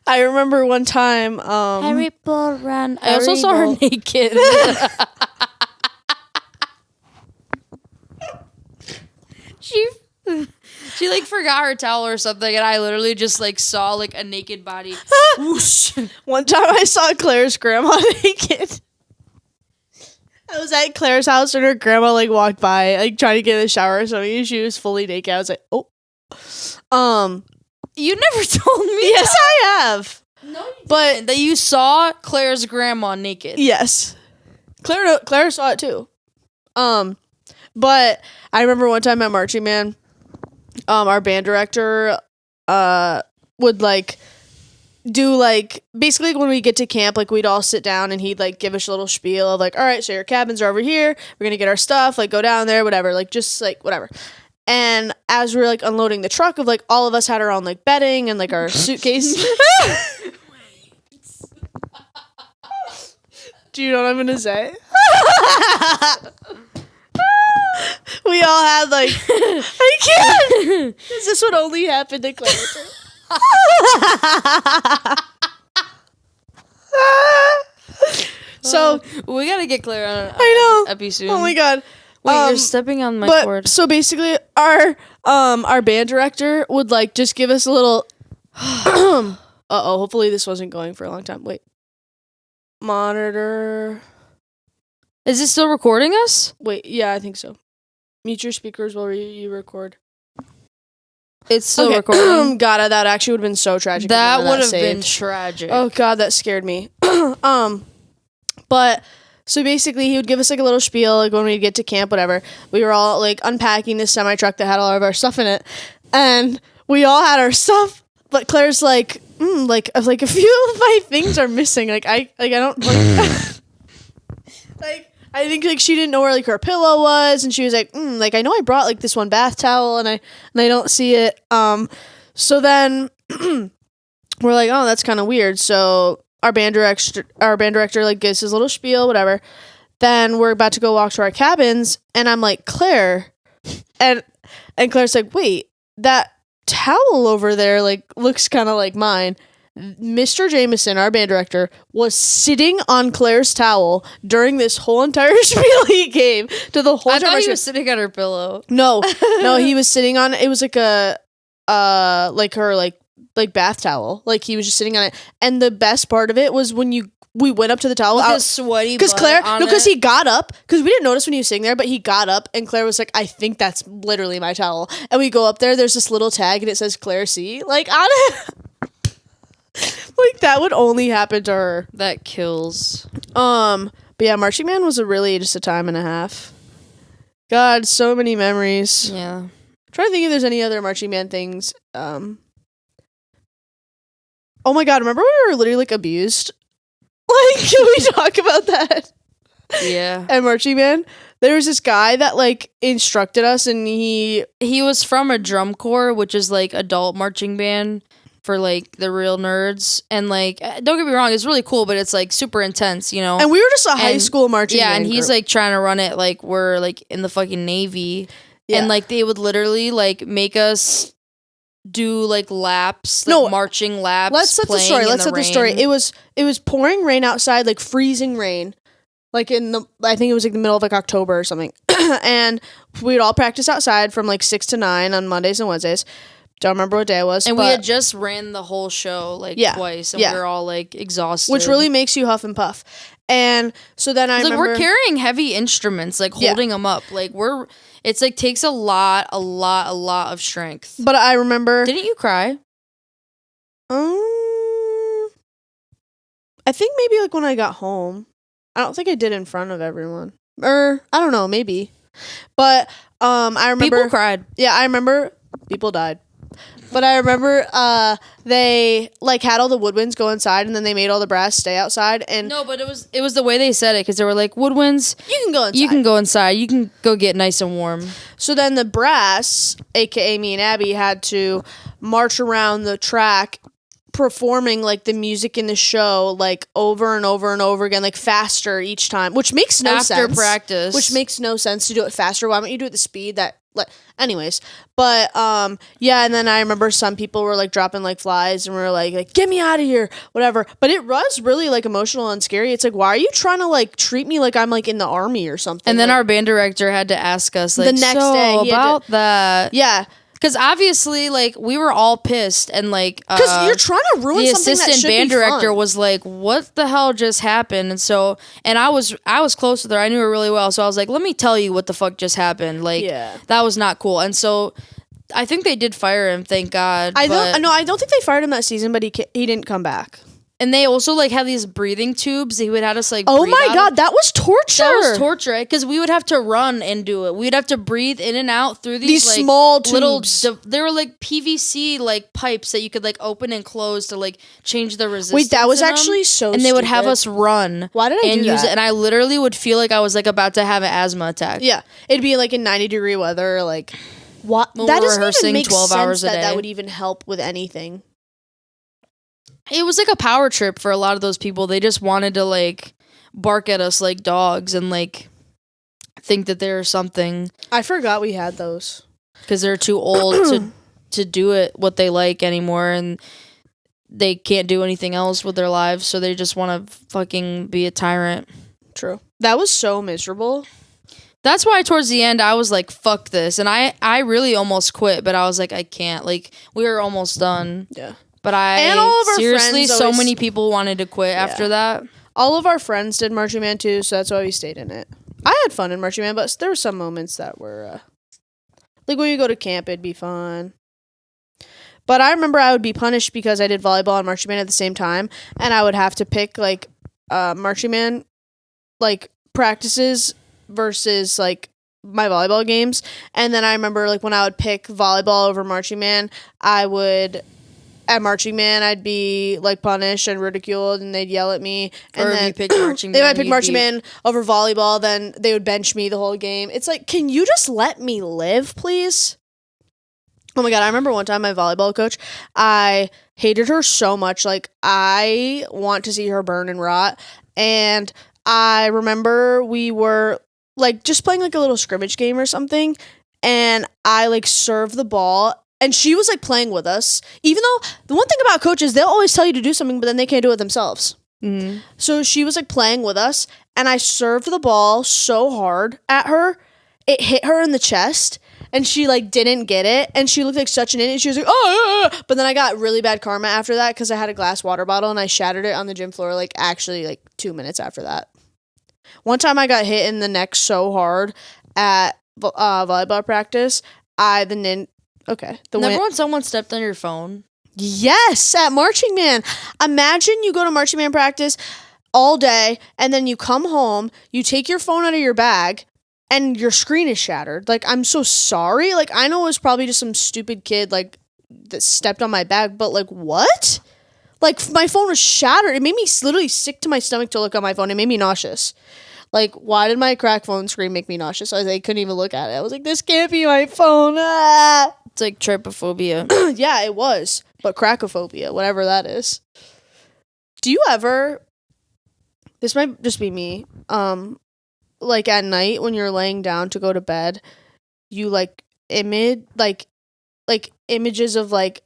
[SPEAKER 1] I remember one time
[SPEAKER 2] Harry Ball Run. I also saw her naked. She like forgot her towel or something, and I literally just like saw like a naked body. Whoosh.
[SPEAKER 1] One time I saw Claire's grandma naked. I was at Claire's house and her grandma like walked by, like trying to get in the shower or something, and she was fully naked. I was like, oh.
[SPEAKER 2] You never told me.
[SPEAKER 1] Yes, I have.
[SPEAKER 2] No, you didn't. That you saw Claire's grandma naked.
[SPEAKER 1] Yes. Claire saw it too. But I remember one time at marching band, our band director would like do like basically when we get to camp, like we'd all sit down and he'd like give us a little spiel of like, all right, so your cabins are over here, we're gonna get our stuff, like go down there, whatever, like just like whatever. And as we were like unloading the truck, of like all of us had our own like bedding and like our suitcase. Do you know what I'm gonna say? We all had like I can't. This would only happen to Claire. So
[SPEAKER 2] we gotta get Claire on.
[SPEAKER 1] I know.
[SPEAKER 2] Epi soon.
[SPEAKER 1] Oh my god.
[SPEAKER 2] Wait, you're stepping on my cord.
[SPEAKER 1] So basically, our band director would like just give us a little. Hopefully this wasn't going for a long time. Wait. Monitor.
[SPEAKER 2] Is it still recording us?
[SPEAKER 1] Wait, yeah, I think so. Mute your speakers while you record.
[SPEAKER 2] It's still recording.
[SPEAKER 1] God, that actually would have been so tragic.
[SPEAKER 2] That would have been tragic.
[SPEAKER 1] Oh god, that scared me. But so basically he would give us like a little spiel, like when we'd get to camp, whatever. We were all like unpacking this semi truck that had all of our stuff in it, and we all had our stuff. But Claire's like, like a few of my things are missing. Like I don't like. Like I think like she didn't know where like her pillow was, and she was like, like I know I brought like this one bath towel, and I don't see it. So then we're like, oh, that's kind of weird. So our band director like gives his little spiel, whatever. Then we're about to go walk to our cabins, and I'm like, Claire, and Claire's like, wait, that towel over there like looks kind of like mine. Mr. Jameson, our band director, was sitting on Claire's towel during this whole entire spiel he gave to the whole
[SPEAKER 2] I
[SPEAKER 1] entire
[SPEAKER 2] thought he
[SPEAKER 1] marching
[SPEAKER 2] was sitting on her pillow.
[SPEAKER 1] No, he was sitting on, it was like a, like her, like bath towel. Like he was just sitting on it. And the best part of it was when we went up to the towel.
[SPEAKER 2] With his sweaty
[SPEAKER 1] because
[SPEAKER 2] butt
[SPEAKER 1] Claire,
[SPEAKER 2] on
[SPEAKER 1] because
[SPEAKER 2] it.
[SPEAKER 1] he got up, because we didn't notice when he was sitting there, but he got up and Claire was like, I think that's literally my towel. And we go up there, there's this little tag and it says Claire C. Like on it. Like that would only happen to her.
[SPEAKER 2] That kills.
[SPEAKER 1] But yeah, marching band was really just a time and a half. God, so many memories.
[SPEAKER 2] Yeah.
[SPEAKER 1] I'm trying to think if there's any other marching band things. Oh my God, remember when we were literally like abused? Like, can we talk about that?
[SPEAKER 2] Yeah.
[SPEAKER 1] At marching band, there was this guy that like instructed us, and he
[SPEAKER 2] was from a drum corps, which is like adult marching band for like the real nerds. And like, don't get me wrong, it's really cool, but it's like super intense, you know?
[SPEAKER 1] and we were just a high school marching band.
[SPEAKER 2] Yeah, and he's
[SPEAKER 1] group.
[SPEAKER 2] like trying to run it like we're like in the fucking Navy.
[SPEAKER 1] Yeah.
[SPEAKER 2] And like they would literally like make us do like laps, like marching laps.
[SPEAKER 1] Let's set the story. Let's set the story. It was pouring rain outside, like freezing rain. Like I think it was like the middle of like October or something. And we'd all practice outside from like 6 to 9 on Mondays and Wednesdays. Don't remember what day it was.
[SPEAKER 2] And we had just ran the whole show like twice, and we were all like exhausted.
[SPEAKER 1] Which really makes you huff and puff. And so then I remember,
[SPEAKER 2] we're carrying heavy instruments, like holding them up. Like it's like takes a lot of strength.
[SPEAKER 1] But I remember.
[SPEAKER 2] Didn't you cry?
[SPEAKER 1] I think maybe like when I got home. I don't think I did in front of everyone. Or I don't know, maybe. But I remember
[SPEAKER 2] people cried.
[SPEAKER 1] Yeah, I remember people died. But I remember they like had all the woodwinds go inside, and then they made all the brass stay outside. And
[SPEAKER 2] no, but it was the way they said it, because they were like, woodwinds,
[SPEAKER 1] you can go inside.
[SPEAKER 2] You can go inside. You can go get nice and warm.
[SPEAKER 1] So then the brass, aka me and Abby, had to march around the track performing like the music in the show like over and over and over again, like faster each time, which makes no sense.
[SPEAKER 2] After practice.
[SPEAKER 1] Which makes no sense to do it faster. Why don't you do it the speed that anyways. But yeah, and then I remember some people were like dropping like flies and we were like get me out of here, whatever. But it was really like emotional and scary. It's like, why are you trying to like treat me like I'm like in the army or something?
[SPEAKER 2] And then
[SPEAKER 1] like,
[SPEAKER 2] our band director had to ask us like
[SPEAKER 1] the next day
[SPEAKER 2] about that.
[SPEAKER 1] Yeah.
[SPEAKER 2] Because obviously, like, we were all pissed, and like,
[SPEAKER 1] because you're trying to ruin something that should be fun. The assistant band director
[SPEAKER 2] was like, "What the hell just happened?" And I was close with her. I knew her really well, so I was like, "Let me tell you what the fuck just happened." Like, that was not cool. And so, I think they did fire him. Thank God.
[SPEAKER 1] I don't think they fired him that season, but he didn't come back.
[SPEAKER 2] And they also like had these breathing tubes. They would have us like.
[SPEAKER 1] Oh my God, that was torture.
[SPEAKER 2] That was torture, because we would have to run and do it. We'd have to breathe in and out through these like,
[SPEAKER 1] small tubes.
[SPEAKER 2] They were like PVC like pipes that you could like open and close to like change the resistance.
[SPEAKER 1] Wait, that was actually so.
[SPEAKER 2] And they would have us run.
[SPEAKER 1] Why did I do
[SPEAKER 2] use
[SPEAKER 1] that?
[SPEAKER 2] it? And I literally would feel like I was like about to have an asthma attack.
[SPEAKER 1] Yeah, it'd be like in 90-degree weather. Like, what?
[SPEAKER 2] When
[SPEAKER 1] that
[SPEAKER 2] we're
[SPEAKER 1] doesn't
[SPEAKER 2] rehearsing
[SPEAKER 1] even make
[SPEAKER 2] 12
[SPEAKER 1] sense
[SPEAKER 2] hours a day.
[SPEAKER 1] that would even help with anything.
[SPEAKER 2] It was like a power trip for a lot of those people. They just wanted to like bark at us like dogs and like think that they're something.
[SPEAKER 1] I forgot we had those
[SPEAKER 2] because they're too old to do it what they like anymore, and they can't do anything else with their lives, so they just want to fucking be a tyrant.
[SPEAKER 1] True. That was so miserable.
[SPEAKER 2] That's why towards the end I was like, fuck this. And I really almost quit, but I was like, I can't. Like, we were almost done.
[SPEAKER 1] Yeah.
[SPEAKER 2] But
[SPEAKER 1] and all of our
[SPEAKER 2] seriously,
[SPEAKER 1] friends
[SPEAKER 2] so many people wanted to quit after that.
[SPEAKER 1] All of our friends did marching band too, so that's why we stayed in it. I had fun in marching band, but there were some moments that were like when you go to camp, it'd be fun. But I remember I would be punished because I did volleyball and marching band at the same time, and I would have to pick like marching band like practices versus like my volleyball games. And then I remember like when I would pick volleyball over marching band, at marching band, I'd be like punished and ridiculed, and they'd yell at me. And
[SPEAKER 2] or
[SPEAKER 1] then
[SPEAKER 2] if you pick marching band,
[SPEAKER 1] if I pick marching band over volleyball, then they would bench me the whole game. It's like, can you just let me live, please? Oh my God, I remember one time my volleyball coach, I hated her so much. Like, I want to see her burn and rot. And I remember we were like just playing like a little scrimmage game or something, and I like served the ball. And she was like playing with us. Even though the one thing about coaches, they'll always tell you to do something, but then they can't do it themselves.
[SPEAKER 2] Mm-hmm.
[SPEAKER 1] So she was like playing with us, and I served the ball so hard at her, it hit her in the chest, and she like didn't get it, and she looked like such an idiot. She was like, oh, but then I got really bad karma after that because I had a glass water bottle and I shattered it on the gym floor like actually like 2 minutes after that. One time I got hit in the neck so hard at volleyball practice,
[SPEAKER 2] Remember when someone stepped on your phone?
[SPEAKER 1] Yes, at marching band. Imagine you go to marching band practice all day and then you come home, you take your phone out of your bag, and your screen is shattered. Like, I'm so sorry. Like, I know it was probably just some stupid kid, like, that stepped on my bag, but, like, what? Like, my phone was shattered. It made me literally sick to my stomach to look at my phone. It made me nauseous. Like, why did my crack phone screen make me nauseous? I couldn't even look at it. I was like, this can't be my phone. Ah!
[SPEAKER 2] It's like trypophobia.
[SPEAKER 1] Yeah, it was. But crackophobia, whatever that is. Do you ever... This might just be me. Like at night when you're laying down to go to bed, you like images of like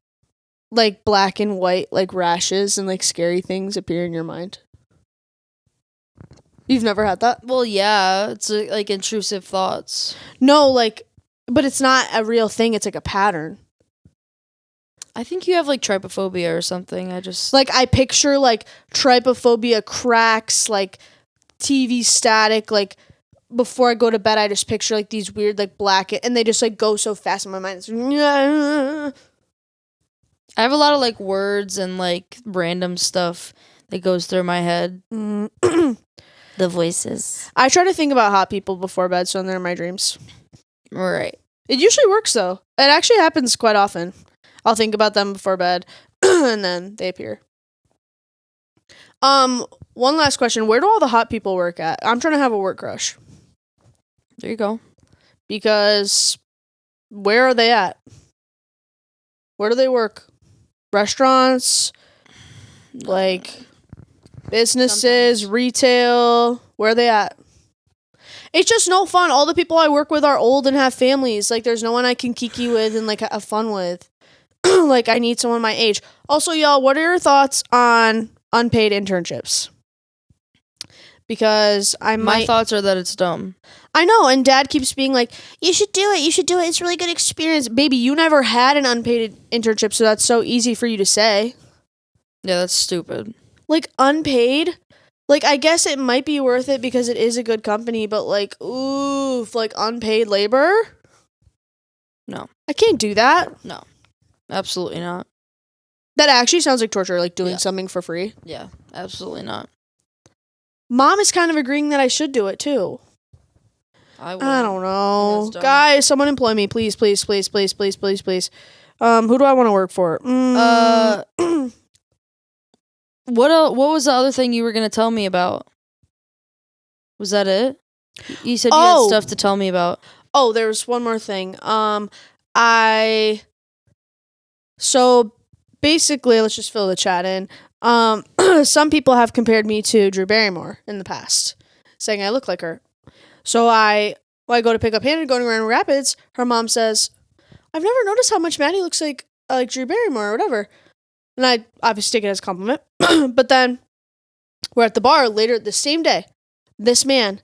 [SPEAKER 1] black and white like rashes and like scary things appear in your mind. You've never had that?
[SPEAKER 2] Well, yeah, it's like intrusive thoughts.
[SPEAKER 1] No, like, but it's not a real thing. It's like a pattern.
[SPEAKER 2] I think you have like trypophobia or something.
[SPEAKER 1] Like I picture like trypophobia, cracks, like TV static, like before I go to bed I just picture like these weird like black and they just like go so fast in my mind.
[SPEAKER 2] I have a lot of like words and like random stuff that goes through my head. The voices.
[SPEAKER 1] I try to think about hot people before bed so they're in my dreams.
[SPEAKER 2] Right.
[SPEAKER 1] It usually works though. It actually happens quite often. I'll think about them before bed and then they appear. One last question. Where do all the hot people work at? I'm trying to have a work crush.
[SPEAKER 2] There you go.
[SPEAKER 1] Because where are they at? Where do they work? Restaurants? Like businesses,
[SPEAKER 2] Sometimes.
[SPEAKER 1] retail? Where are they at? It's just no fun. All the people I work with are old and have families. Like there's no one I can kiki with and like have fun with. Like I need someone my age. Also, y'all, what are your thoughts on unpaid internships? Because
[SPEAKER 2] My thoughts are that it's dumb.
[SPEAKER 1] I know, and Dad keeps being like, you should do it, it's a really good experience. Baby, you never had an unpaid internship, so that's so easy for you to say.
[SPEAKER 2] Yeah, that's stupid.
[SPEAKER 1] Like, unpaid? Like, I guess it might be worth it because it is a good company, but like, oof, like unpaid labor?
[SPEAKER 2] No.
[SPEAKER 1] I can't do that.
[SPEAKER 2] No. Absolutely not.
[SPEAKER 1] That actually sounds like torture, like doing
[SPEAKER 2] Yeah.
[SPEAKER 1] something for free.
[SPEAKER 2] Yeah, absolutely not.
[SPEAKER 1] Mom is kind of agreeing that I should do it too.
[SPEAKER 2] I
[SPEAKER 1] don't know.
[SPEAKER 2] That's dumb.
[SPEAKER 1] Guys, someone employ me, please, please, please, please, please, please, please. Who do I want to work for?
[SPEAKER 2] What was the other thing you were going to tell me about? Was that it? You said you had stuff to tell me about.
[SPEAKER 1] Oh, there's one more thing. So basically, let's just fill the chat in. Some people have compared me to Drew Barrymore in the past, saying I look like her. So I go to pick up Hannah going to Grand Rapids. Her mom says, I've never noticed how much Maddie looks like Drew Barrymore or whatever. And I obviously take it as a compliment. But then we're at the bar later the same day. This man,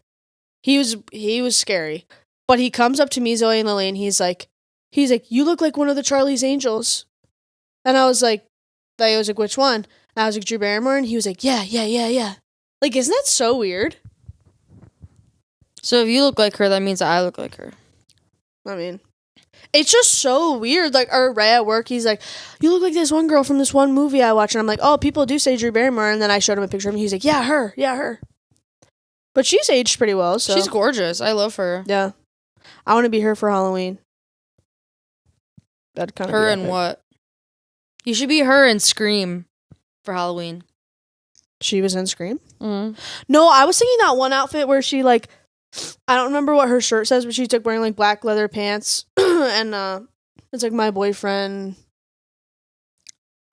[SPEAKER 1] he was scary. But he comes up to me, Zoe and Lily, and he's like, you look like one of the Charlie's Angels. And I was like, which one? And I was like, Drew Barrymore. And he was like, yeah. Like, isn't that so weird?
[SPEAKER 2] So if you look like her, that means I look like her.
[SPEAKER 1] I mean, it's just so weird. Like, or right at work, he's like, you look like this one girl from this one movie I watched. And I'm like, oh, people do say Drew Barrymore. And then I showed him a picture of him. He's like, yeah, her. But she's aged pretty well. So
[SPEAKER 2] she's gorgeous. I love her.
[SPEAKER 1] Yeah. I want to be her for Halloween. That'd kind of
[SPEAKER 2] her and what? You should be her and Scream for Halloween.
[SPEAKER 1] She was in Scream?
[SPEAKER 2] Mm-hmm.
[SPEAKER 1] No, I was thinking that one outfit where she, like, I don't remember what her shirt says, but she's, like, wearing, like, black leather pants. And, it's, like, my boyfriend.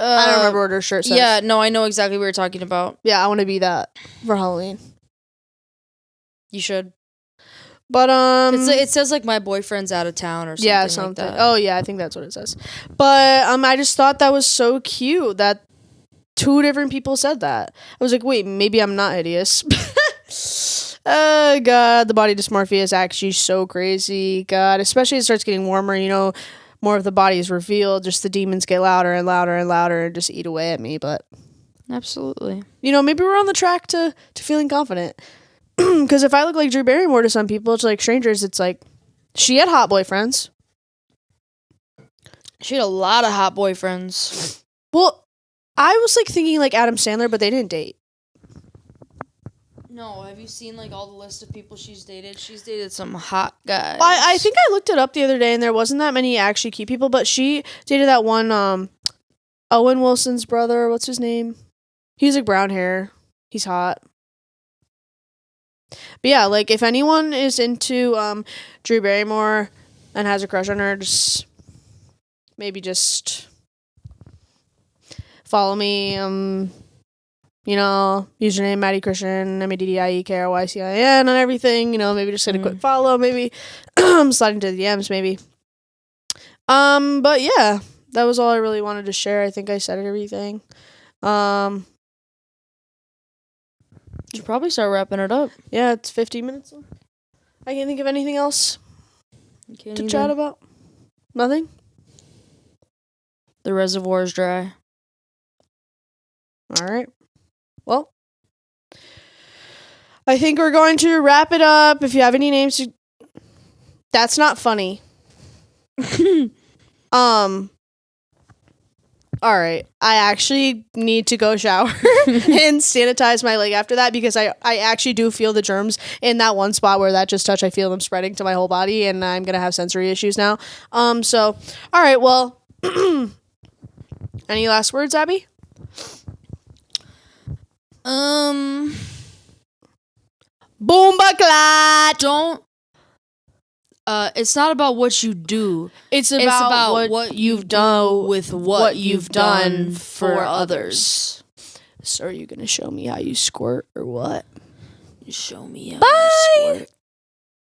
[SPEAKER 1] I don't remember what her shirt says.
[SPEAKER 2] Yeah, no, I know exactly what you're talking about.
[SPEAKER 1] Yeah, I want to be that for Halloween.
[SPEAKER 2] You should.
[SPEAKER 1] But
[SPEAKER 2] it says like my boyfriend's out of town or something.
[SPEAKER 1] yeah,
[SPEAKER 2] like
[SPEAKER 1] something.
[SPEAKER 2] that.
[SPEAKER 1] Oh yeah, I think that's what it says. But I just thought that was so cute that 2 different people said that. I was like, wait, maybe I'm not hideous. Oh God, the body dysmorphia is actually so crazy. God, especially as it starts getting warmer, more of the body is revealed. Just the demons get louder and louder and louder and just eat away at me. But
[SPEAKER 2] absolutely,
[SPEAKER 1] maybe we're on the track to feeling confident. Because if I look like Drew Barrymore to some people, it's like strangers. It's like she had hot boyfriends.
[SPEAKER 2] She had a lot of hot boyfriends.
[SPEAKER 1] Well, I was like thinking like Adam Sandler, but they didn't date.
[SPEAKER 2] No, have you seen like all the list of people she's dated? She's dated some hot guys.
[SPEAKER 1] I think I looked it up the other day, and there wasn't that many actually cute people, but she dated that one Owen Wilson's brother. What's his name? He's like brown hair. He's hot. But yeah, like if anyone is into Drew Barrymore and has a crush on her, maybe just follow me. Username Maddie Krycian, MADDIEKRYCIN, and everything. Maybe just hit a quick follow. Maybe slide into the DMs. Maybe. But yeah, that was all I really wanted to share. I think I said everything.
[SPEAKER 2] Should probably start wrapping it up.
[SPEAKER 1] Yeah, it's 15 minutes. I can't think of anything else to chat about. Nothing?
[SPEAKER 2] The reservoir is dry.
[SPEAKER 1] All right. Well, I think we're going to wrap it up. If you have any names, that's not funny. All right. I actually need to go shower and sanitize my leg after that because I actually do feel the germs in that one spot where that just touched. I feel them spreading to my whole body, and I'm going to have sensory issues now. So, all right. Well, any last words, Abby? Boomba
[SPEAKER 2] Don't. It's not about what you do.
[SPEAKER 1] It's about
[SPEAKER 2] what you've done with what you've done for others.
[SPEAKER 1] So are you going to show me how you squirt or what?
[SPEAKER 2] Show me how
[SPEAKER 1] Bye!
[SPEAKER 2] you squirt.